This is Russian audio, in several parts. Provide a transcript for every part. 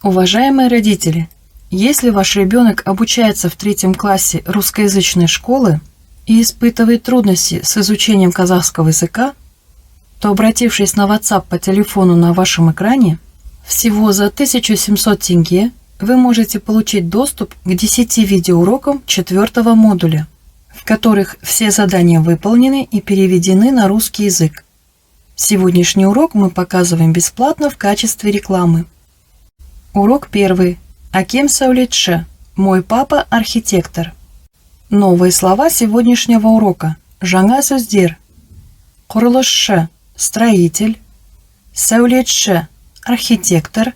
Уважаемые родители, если ваш ребенок обучается в 3 классе русскоязычной школы и испытывает трудности с изучением казахского языка, то, обратившись на WhatsApp по телефону на вашем экране, всего за 1700 тенге вы можете получить доступ к 10 видеоурокам 4 модуля, в которых все задания выполнены и переведены на русский язык. Сегодняшний урок мы показываем бесплатно в качестве рекламы. Урок 1. Акем Саулетше. Мой папа архитектор. Новые слова сегодняшнего урока. Жаңа сөздер. Құрылысшы – строитель. Сәулетші – архитектор.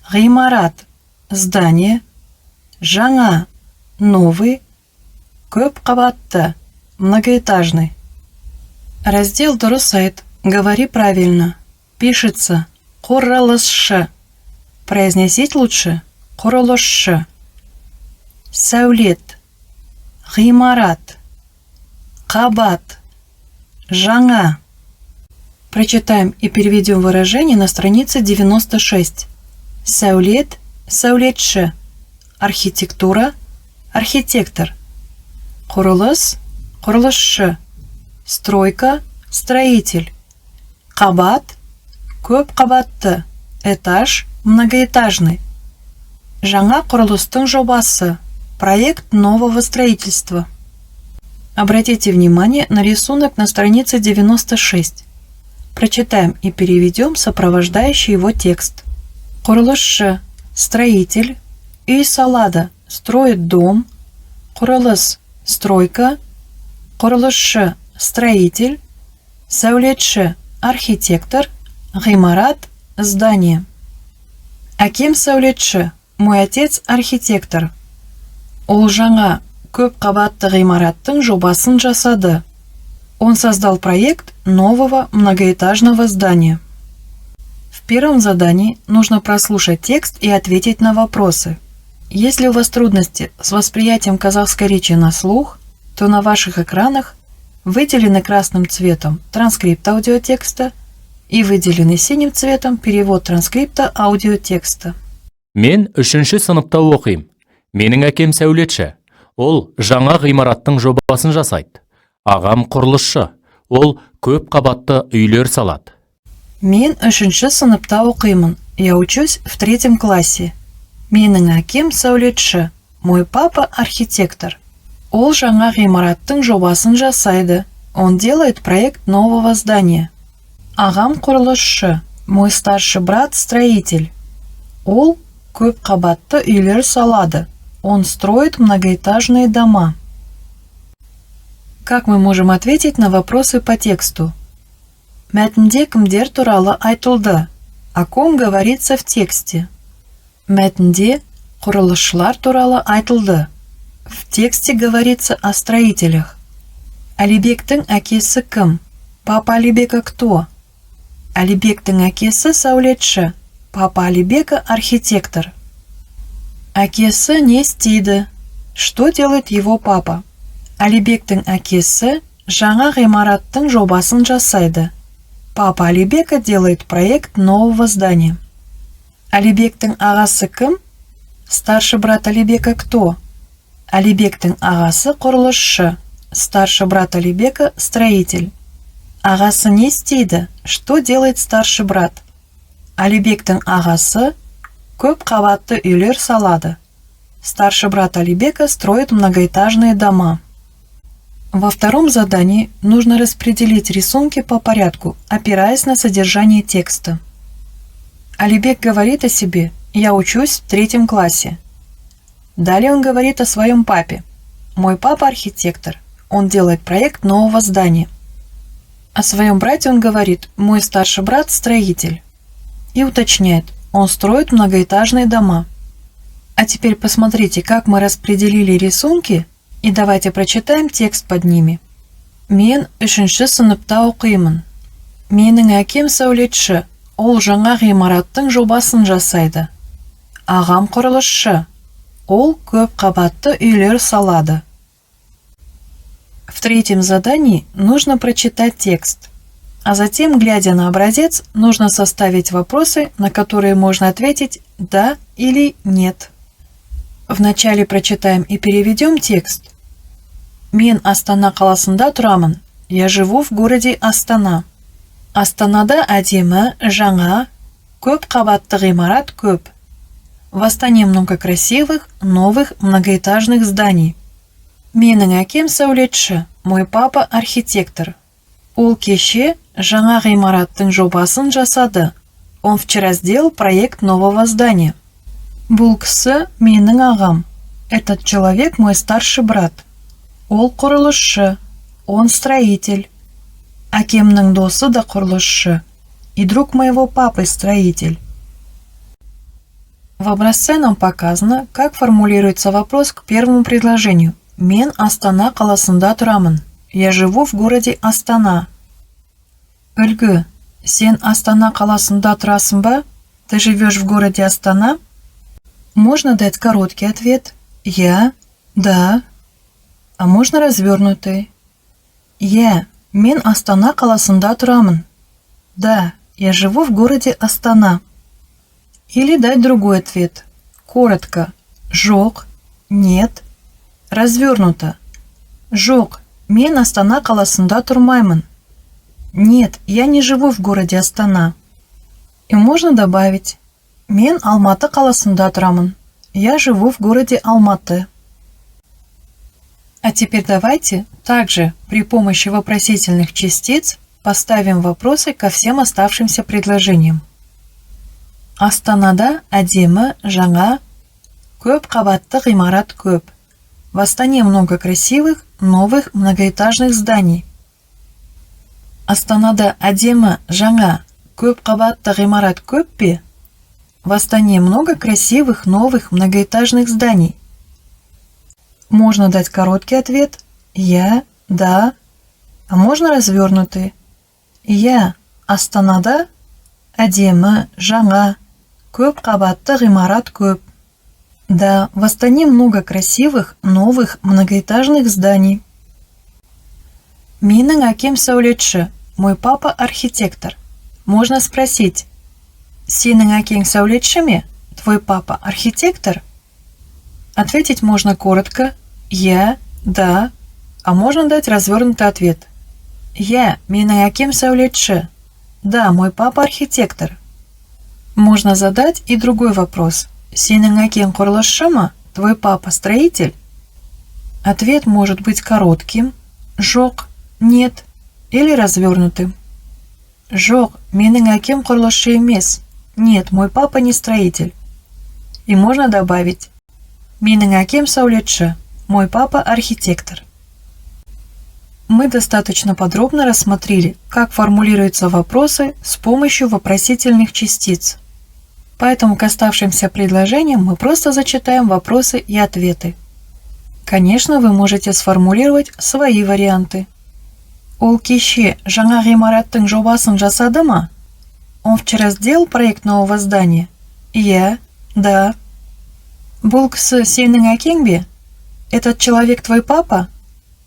Ғимарат – здание. Жаңа – новый. Көп қабатты – многоэтажный. Раздел дұрыс айт. Говори правильно. Пишется құрылысшы. Произносить лучше құрылысшы. Сәулет. Ғимарат. Қабат. Жаңа. Прочитаем и переведем выражение на странице 96. Сәулет – сәулетші. Архитектура – архитектор. Құрылыс – құрылысшы. Стройка – строитель. Қабат – көп қабатты. Этаж – многоэтажный. Жаңа құрылыстың жобасы. Проект нового строительства. Обратите внимание на рисунок на странице 96. Прочитаем и переведем сопровождающий его текст. Құрылысшы – строитель. Үй салады – строит дом. Құрылыс – стройка. Құрылысшы – строитель. Сәулетші – архитектор. Ғимарат – здание. Акем сәулетші. Мой отец архитектор. Ол жаңа көп қабатты ғимараттың жобасын жасады. Он создал проект нового многоэтажного здания. В первом задании нужно прослушать текст и ответить на вопросы. Если у вас трудности с восприятием казахской речи на слух, то на ваших экранах выделены красным цветом транскрипт аудиотекста и выделены синим цветом перевод транскрипта аудиотекста. Мен 3-ші сыныпта оқим. Менің әкем сәулетші. Ол жаңа ғимараттың жобасын жасайды. Ағам құрылысшы. Ол көп қабатты үйлер салады. Мен 3-ші сыныпта оқимын. Я учусь в 3 классе. Менің әкем сәулетші. Мой папа архитектор. Ол жаңа ғимараттың жобасын жасайды. Он делает проект нового здания. Ағам құрылысшы. Мой старший брат строитель. Ол көп қабатты үйлер салады. Он строит многоэтажные дома. Как мы можем ответить на вопросы по тексту? Мәтінде кімдер туралы айтылды? О ком говорится в тексте? Мәтінде құрылысшылар туралы айтылды. В тексте говорится о строителях. Алибектің әкесі кім? Папа Алибека кто? Алибектің әкесі сәулетші. Папа Алибека архитектор. Әкесі не істейді? Что делает его папа? Алибектің әкесі жаңа ғимараттың жобасын жасайды. Папа Алибека делает проект нового здания. Алибектің ағасы кім? Старший брат Алибека кто? Алибектің ағасы құрылысшы. Старший брат Алибека строитель. Ағасы не істейді? Что делает старший брат? Алибектің ағасы көп қабатты үйлер салады. Старший брат Алибека строит многоэтажные дома. Во втором задании нужно распределить рисунки по порядку, опираясь на содержание текста. Алибек говорит о себе: «Я учусь в 3 классе». Далее он говорит о своем папе. «Мой папа архитектор. Он делает проект нового здания». О своем брате он говорит: «Мой старший брат строитель». И уточняет: он строит многоэтажные дома. А теперь посмотрите, как мы распределили рисунки, и давайте прочитаем текст под ними. Мен 3-ші сыныпта оқимын. Менің әкем сәулетші. Ол жаңа ғимараттың жобасын жасайды. Ағам құрылысшы. Ол көп қабатты үйлер салады. В 3 задании нужно прочитать текст. А затем, глядя на образец, нужно составить вопросы, на которые можно ответить да или нет. Вначале прочитаем и переведем текст. Мен Астана қаласында тұрамын. Я живу в городе Астана. Астанада әдемі, жаңа, көп қабатты ғимарат көп. В Астане много красивых, новых, многоэтажных зданий. Менің әкем сәулетші, мой папа архитектор. Ол кеше жаңа ғимараттың жобасын жасады. Он вчера сделал проект нового здания. Бұл кісі менің ағам. Этот человек мой старший брат. Ол құрылысшы, он строитель. Әкемнің досы да құрылысшы. И друг моего папы строитель. В образце нам показано, как формулируется вопрос к первому предложению. Мен Астана қаласында тұрамын. Я живу в городе Астана. Үлгі. Сен Астана қаласында тұрасың ба? Ты живешь в городе Астана? Можно дать короткий ответ. Я, да. А можно развернутый. Мен Астана қаласында тұрамын. Да, я живу в городе Астана. Или дать другой ответ. Коротко. Жоқ, нет. Развернуто. Жоқ, мен Астана қаласында тұрмаймын. Нет, я не живу в городе Астана. И можно добавить. Мен Алматы қаласында тұрамын. Я живу в городе Алматы. А теперь давайте также при помощи вопросительных частиц поставим вопросы ко всем оставшимся предложениям. Астанада әдемі, жаңа, көп қабатты ғимарат көп. В Астане много красивых, новых, многоэтажных зданий. Астанада әдемі, жаңа, көп қабатты ғимарат көп пе? В Астане много красивых, новых, многоэтажных зданий. Можно дать короткий ответ. Я, да. А можно развернутый. Я, Астанада, әдемі, жаңа, көп қабатты ғимарат көп. Да, в Астане много красивых, новых, многоэтажных зданий. Менің әкем сәулетші, мой папа архитектор. Можно спросить. Сенің әкең сәулетші ме? Твой папа архитектор? Ответить можно коротко. Я, да. А можно дать развернутый ответ. Менің әкем сәулетші. Да, мой папа архитектор. Можно задать и другой вопрос. Сенің әкең құрылысшы ма? Твой папа строитель? Ответ может быть коротким. Жоқ, нет. Или развернутым. Жоқ, менің әкем құрылысшы емес. Нет, мой папа не строитель. И можно добавить. Менің әкем сәулетші. Мой папа архитектор. Мы достаточно подробно рассмотрели, как формулируются вопросы с помощью вопросительных частиц. Поэтому к оставшимся предложениям мы просто зачитаем вопросы и ответы. Конечно, вы можете сформулировать свои варианты. Ол кеше жаңа ғимараттың жобасын жасады ма? Он вчера сделал проект нового здания? Я, да. Бұл кісі сенің әкең бе? Этот человек твой папа?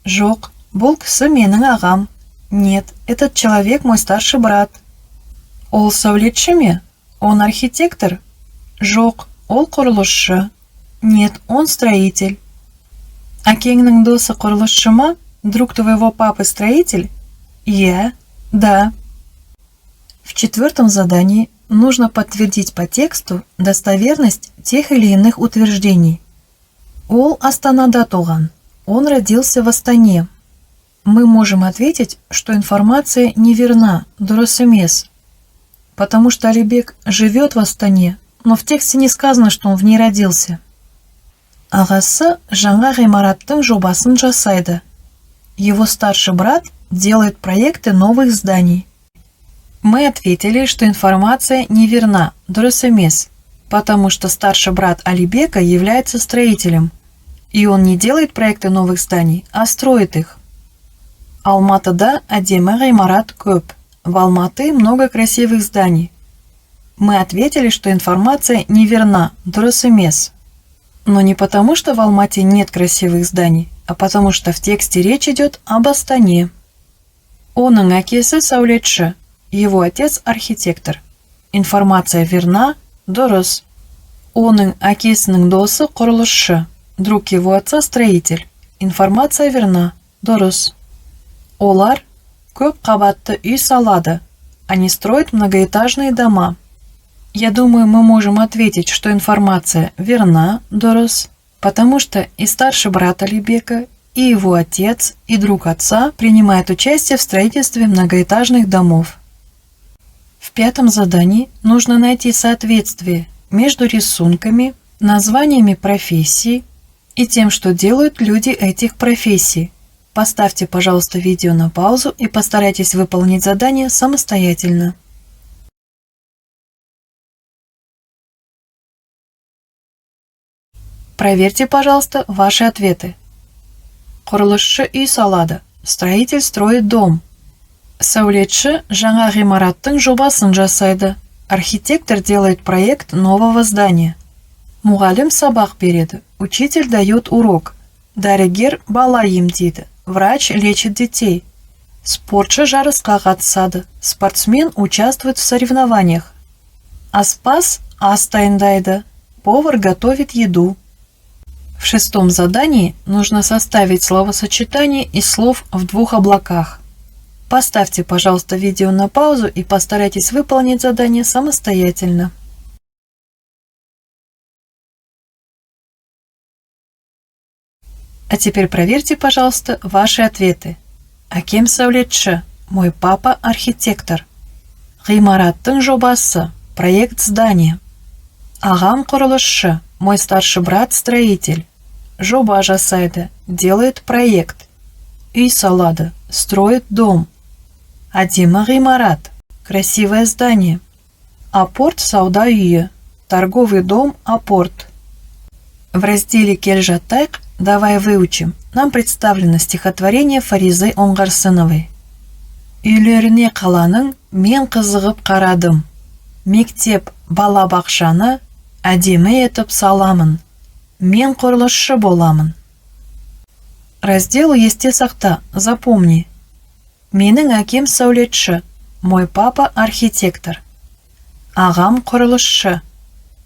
Жоқ, бұл кісі менің ағам. Нет, этот человек мой старший брат. Ол сәулетші ме? Он архитектор? Жоқ, ол құрылысшы. Нет, он строитель. Әкеңнің досы құрылысшы ма? Друг твоего папы строитель? Я, да. В четвертом задании нужно подтвердить по тексту достоверность тех или иных утверждений. Ол Астанада туған. Он родился в Астане. Мы можем ответить, что информация неверна, дұрыс емес. Потому что Алибек живет в Астане, но в тексте не сказано, что он в ней родился. Ағасы жаңа ғимараттың жобасын жасайды. Его старший брат делает проекты новых зданий. Мы ответили, что информация неверна, дұрыс емес, потому что старший брат Алибека является строителем, и он не делает проекты новых зданий, а строит их. Алматыда әдемі ғимарат көп. В Алматы много красивых зданий. Мы ответили, что информация неверна, дұрыс емес. Но не потому, что в Алмате нет красивых зданий, а потому что в тексте речь идет об Астане. Оның әкесі сәулетші, его отец архитектор. Информация верна, дұрыс. Оның әкесінің досы құрылысшы. Друг его отца строитель. Информация верна. Дұрыс. Олар көп қабатты үй салады. Они строят многоэтажные дома. Я думаю, мы можем ответить, что информация верна, дұрыс, потому что и старший брат Алибека, и его отец, и друг отца принимают участие в строительстве многоэтажных домов. В пятом задании нужно найти соответствие между рисунками, названиями профессий и тем, что делают люди этих профессий. Поставьте, пожалуйста, видео на паузу и постарайтесь выполнить задание самостоятельно. Проверьте, пожалуйста, ваши ответы. Құрылысшы үй салады. Строитель строит дом. Сәулетші жаңа ғимараттың жобасын жасайды. Архитектор делает проект нового здания. Мұғалім сабақ береді. Учитель дает урок. Дәрігер бала емдейді. Врач лечит детей. Спортшы жарысқа қатысады. Спортсмен участвует в соревнованиях. Аспаз ас дайындайды. Повар готовит еду. В шестом задании нужно составить словосочетание из слов в двух облаках. Поставьте, пожалуйста, видео на паузу и постарайтесь выполнить задание самостоятельно. А теперь проверьте, пожалуйста, ваши ответы. Әкем сәулетші, мой папа архитектор. Ғимараттың жобасы, проект здания. Ағам құрылысшы, мой старший брат строитель. Жоба жасайды, делает проект. Үй салады, строит дом. Әдемі ғимарат, красивое здание. Апорт сауда үйі, торговый дом апорт. В разделе «Кел жатайық» давай выучим. Нам представлено стихотворение Фаризы Оңғарсыновой. Үйлеріне қаланың мен қызығып қарадым. Мектеп балабақшаны әдемі етіп саламын. Мен құрылысшы боламын. Раздел есте сақта, запомни. Менің әкем сәулетші, мой папа архитектор. Ағам құрылысшы,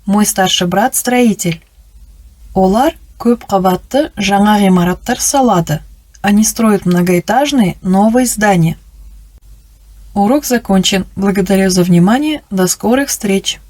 мой старший брат строитель. Олар көп қабатты жаңа ғимараттар салады. Они строят многоэтажные новые здания. Урок закончен. Благодарю за внимание. До скорых встреч!